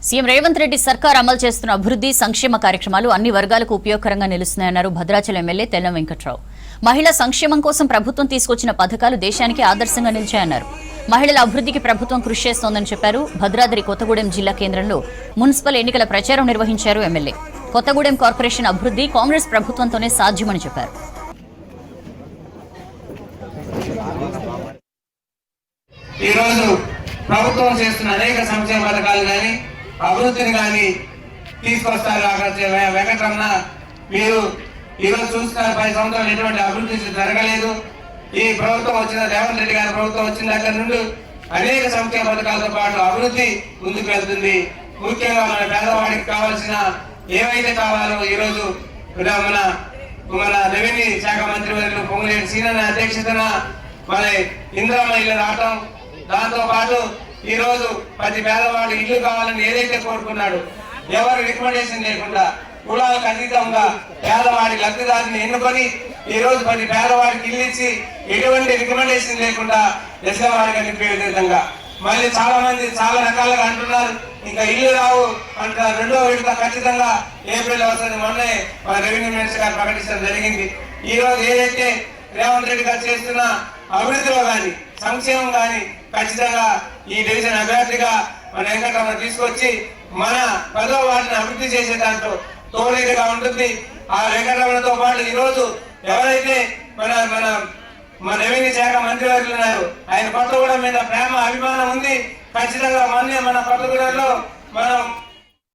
CM Revanth Reddy సర్కార్ అమలు చేస్తున్న అభివృద్ధి సంక్షేమ కార్యక్రమాలు అన్ని వర్గాలకు ఉపయోగకరంగా నిలుస్తున్నాయన్నారు భద్రాచలం ఎమ్మెల్యే తెల్లం వెంకట్రావు. మహిళా సంక్షేమం కోసం ప్రభుత్వం తీసుకొచ్చిన పథకాలు దేశానికి ఆదర్శంగా నిలిచాయన్నారు. మహిళల అభివృద్ధికి ప్రభుత్వం కృషి చేస్తోందని చెప్పారు. భద్రాద్రి కొత్తగూడెం జిల్లా కేంద్రంలో మున్సిపల్ ఎన్నికల ప్రచారం నిర్వహించారు ఎమ్మెల్యే. కొత్తగూడెం కార్పొరేషన్ అభివృద్ధి కాంగ్రెస్ ప్రభుత్వంతోనే సాధ్యమని చెప్పారు. ఈరోజు ప్రభుత్వం చేస్తున్న అనేక సంక్షేమ పథకాలు కానీ అభివృద్ధిని కానీ తీసుకొస్తారు. వెంకటరమణ, మీరు ఈరోజు చూస్తున్నారు 10 సంవత్సరాలు ఎటువంటి అభివృద్ధి జరగలేదు. ఈ ప్రభుత్వం వచ్చిన రేవంత్ రెడ్డి గారి ప్రభుత్వం వచ్చిన దగ్గర నుండి అనేక సంక్షేమ పథకాలతో పాటు అభివృద్ధి ముందుకు వెళ్తుంది. ముఖ్యంగా మన పేదవాడికి కావాల్సిన ఏవైతే కావాలో ఈరోజు మన రెవెన్యూ శాఖ మంత్రి వర్యులు పొంగులేటి సీనన్న అధ్యక్షతన మన ఇందిరమ్మ ఇల్లు రావటం, దాంతో పాటు ఈ రోజు ప్రతి పేదవాడు ఇల్లు కావాలని ఏదైతే కోరుకున్నాడు, ఎవరు రికమెండేషన్ లేకుండా కులాలకు అతీతంగా పేదవాడి లబ్ధిదారుని ఎన్నుకొని ఈ రోజు ప్రతి పేదవాడికి ఇల్లు ఇచ్చి ఎటువంటి రికమెండేషన్ లేకుండా దశవాడిగా నింపే విధంగా మళ్ళీ చాలా మంది చాలా రకాలుగా అంటున్నారు, ఇంకా ఇల్లు రావు అంటారు. 2వ విడత ఖచ్చితంగా ఏప్రిల్ వస్తుంది. మొన్నే మన రెవెన్యూ మినిస్టర్ గారు ప్రకటించడం జరిగింది. ఈ రోజు ఏదైతే రేవంత్ రెడ్డి గారు చేస్తున్న అభివృద్ధిలో కానీ సంక్షేమం కానీ ఖచ్చితంగా ఈ డివిజన్ అభ్యర్థిగా మన వెంకటరమణ తీసుకొచ్చి మన 10వ వార్డుని అభివృద్ధి చేసే దాంట్లో తోడేదిగా ఉంటుంది. ఆ వెంకటరమణతో పాటు ఈరోజు ఎవరైతే మన మన మన రెవెన్యూ శాఖ మంత్రివర్యులు ఉన్నారు, ఆయన కొత్తగూడెం మీద ప్రేమ అభిమానం ఉంది. ఖచ్చితంగా మన కొత్తగూడెంలో మనం